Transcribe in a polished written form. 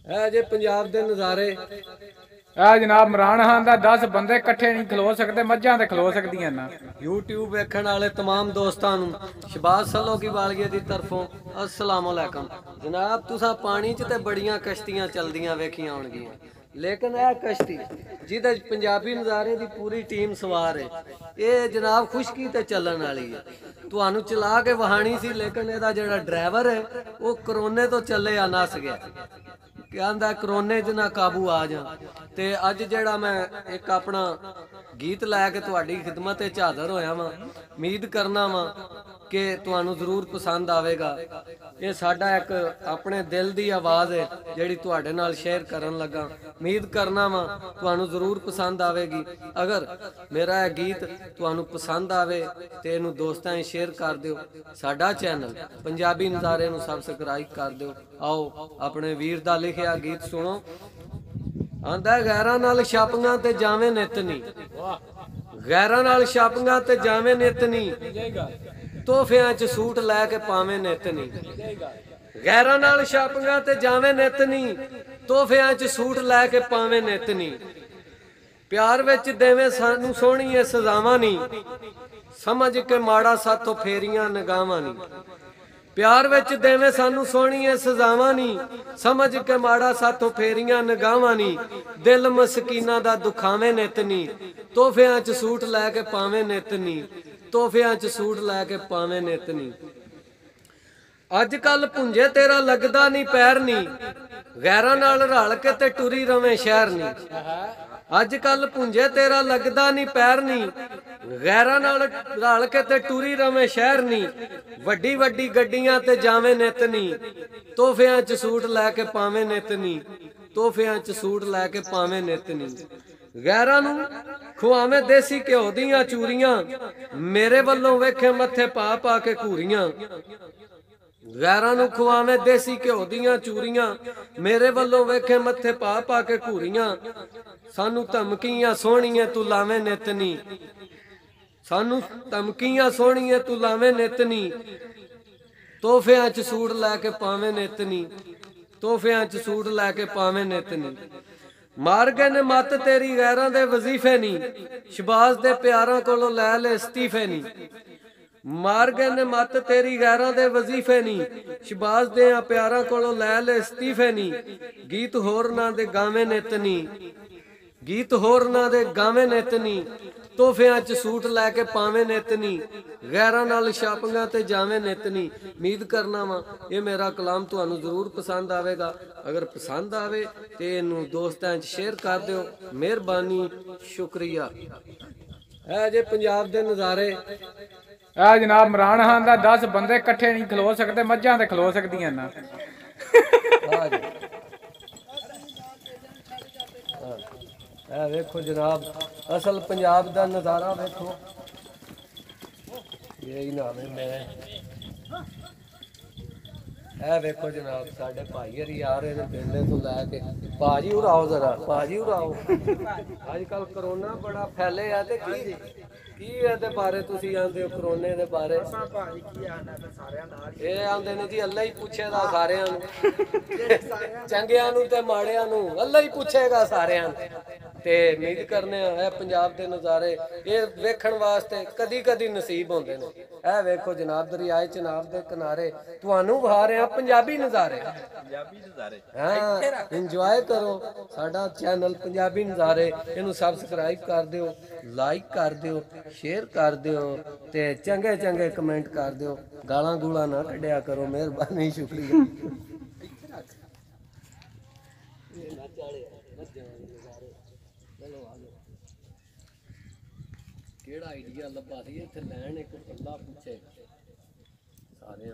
ਇਹ ਜੇ ਪੰਜਾਬ ਦੇ ਨਜ਼ਾਰੇ। ਇਹ ਜਨਾਬ ਇਮਰਾਨ ਖਾਨ ਦਾ 10 ਬੰਦੇ ਇਕੱਠੇ नहीं खलो सकते, मझां ते खलो सकदियां ना। YouTube ਵੇਖਣ ਵਾਲੇ तमाम दोस्तां नूं शहबाज सलो की वालगे दी तरफों अस्सलाम वालेकुम। जनाब तुसां पानी च ते बड़ियां कश्तियां चलदियां वेखियां होणगियां, लेकिन यह कश्ती जिहदे पंजाबी नज़ारे की पूरी टीम सवार है, ये जनाब खुशकी ते चलन वाली है। तुहानू चला के वहानी सी, लेकिन इहदा जिहड़ा ड्राइवर है वो करोने तो चले आ नस गया, कहंदा करोने च ना काबू आ जा। ते अज जिहड़ा मैं एक अपना गीत लैके तुहाडी खिदमत च हाज़र होया वां, उम्मीद करना वा कि तुहानू जरूर पसंद आवेगा। ये साडा एक अपने दिल की आवाज़ है जिहड़ी तुहाडे नाल शेयर करन लगा। उम्मीद करना वा तुहानू जरूर पसंद आवेगी। अगर मेरा यह गीत तुहानू पसंद आवे तो इनू दोस्तां नूं शेयर कर दिओ। साडा चैनल पंजाबी नज़ारे नूं सबसक्राइब कर दिओ। आओ अपने वीर दा लिखिया गीत सुनो। आंदा गैरां नाल छापियां ते जावें नित नी, गैरां नाल छापियां ते जावें नित नी, तोहफियां च सूट लैके पावें नित नी। गैरां नाल छापियां ते जावें नित नी, तोहफियां च सूट लैके पावें नित नी। प्यार विच देवें सानू सोहणिए सजावां नी, समझ के माड़ा साथों फेरियां निगाहां नी। प्यार विच देवें सानू सोहणिए सजावां नी, समझ के माड़ा साथों फेरियां निगाहां नी। दिल मसकीना दा दुखावें नित नी, तोहफियां च सूट लैके पावें नित नी, तोहफियां च सूट लैके पावें नित नी। अज कल भुंजे तेरा लगदा नी पैर नी, गैरां नाल रल के ते टुरी रवें शहर नी। अज कल भुंजे तेरा लगदा नी पैर नी, गैरां नाल रल के ते टुरी रवें शहर नी। वड्डी वड्डी गड्डियां ते जावें नित नी, तोहफियां च सूट लैके पावें नित नी, तोहफियां च सूट लैके पावें नित नी। गैरां नूं खुआवें देसी घ्यो दियां चूरियां, मेरे वल्लों वेखे मत्थे पा पा के घूरियां। गैरां नूं खुआवें देसी घ्यो दियां चूरियां, मेरे वल्लों वेखे मत्थे पा पा के घूरियां। सानू धमकियां सोहणिए तू लावें नित नी, सानू धमकियां सोहणिए तू लावें नित नी, तोहफियां च सूट लैके पावें नित नी, तोहफियां च सूट लैके पावें नित नी। मार गए ने मत तेरी गैरां दे वजीफे नी, शहबाज दे प्यारां कोलों ले इस्तीफे नी। मार गए ने मत तेरी गैरां दे वजीफे नी, शहबाज दे प्यारां कोलों ले इस्तीफे नी। गीत होरनां दे गावें नित नी, गीत होरनां दे गावें नित नी, तोहफियां च सूट लैके पावें नित नी। गैरां नाल छापियां ते जावें नित नी। उम्मीद करना वा ये मेरा कलाम तुहानू जरूर पसंद आवेगा। अगर पसंद आवे तो इनू दोस्तां च शेयर कर दिओ। मेहरबानी, शुक्रिया। है जे पंजाब दे नज़ारे। ਇਹ जनाब इमरान खान ਦਾ 10 ਬੰਦੇ ਇਕੱਠੇ नहीं खलो सकते, मझां ते खलो सकदियां ना। वेखो जनाब असल पंजाब दा नज़ारा वेखो। यही नाम है मैं। वेखो जनाब साढ़े भाई हरी आ रहे हैं पिंडे तो लैके। भाजी उड़ाओ जरा, भाजी उड़ाओ। अजकल करोना बड़ा फैले है ते की ਇਹਦੇ ਬਾਰੇ ਤੁਸੀਂ ਆਂਦੇ ਹੋ ਕਰੋਨੇ ਦੇ ਬਾਰੇ? ਇਹ ਆਂਦੇ ਨੇ ਜੀ ਅੱਲਾ ਹੀ ਪੁੱਛੇਗਾ ਸਾਰਿਆਂ ਨੂੰ, ਚੰਗਿਆਂ ਨੂੰ ਤੇ ਮਾੜਿਆਂ ਨੂੰ ਅੱਲਾ ਹੀ ਪੁੱਛੇਗਾ ਸਾਰਿਆਂ ਨੂੰ। ਤੇ ਉਮੀਦ ਕਰਨੇ ਆ ਇਹ ਪੰਜਾਬ ਦੇ ਨਜ਼ਾਰੇ ਇਹ ਵੇਖਣ ਵਾਸਤੇ ਕਦੀ ਕਦੀ ਨਸੀਬ ਹੁੰਦੇ ਨੇ। ਇਹ ਵੇਖੋ ਜਨਾਬ ਦਰਿਆਏ ਚਨਾਬ ਦੇ ਕਿਨਾਰੇ ਤੁਹਾਨੂੰ ਵਿਖਾ ਰਿਹਾ ਪੰਜਾਬੀ ਨਜ਼ਾਰੇ। हाँ इंजॉय करो साडा चैनल पंजाबी नज़ारे। इनू सबसक्राइब कर दिओ, लाइक कर दिओ, शेयर कर दिओ ते चंगे चंगे कमेंट कर दिओ। गालां गूलां ना कड्डिया करो। मेहरबानी, शुक्रिया। केड़ा आइडिया लब्भा सी इत्थे लैन एक बंदा पूछे सारे।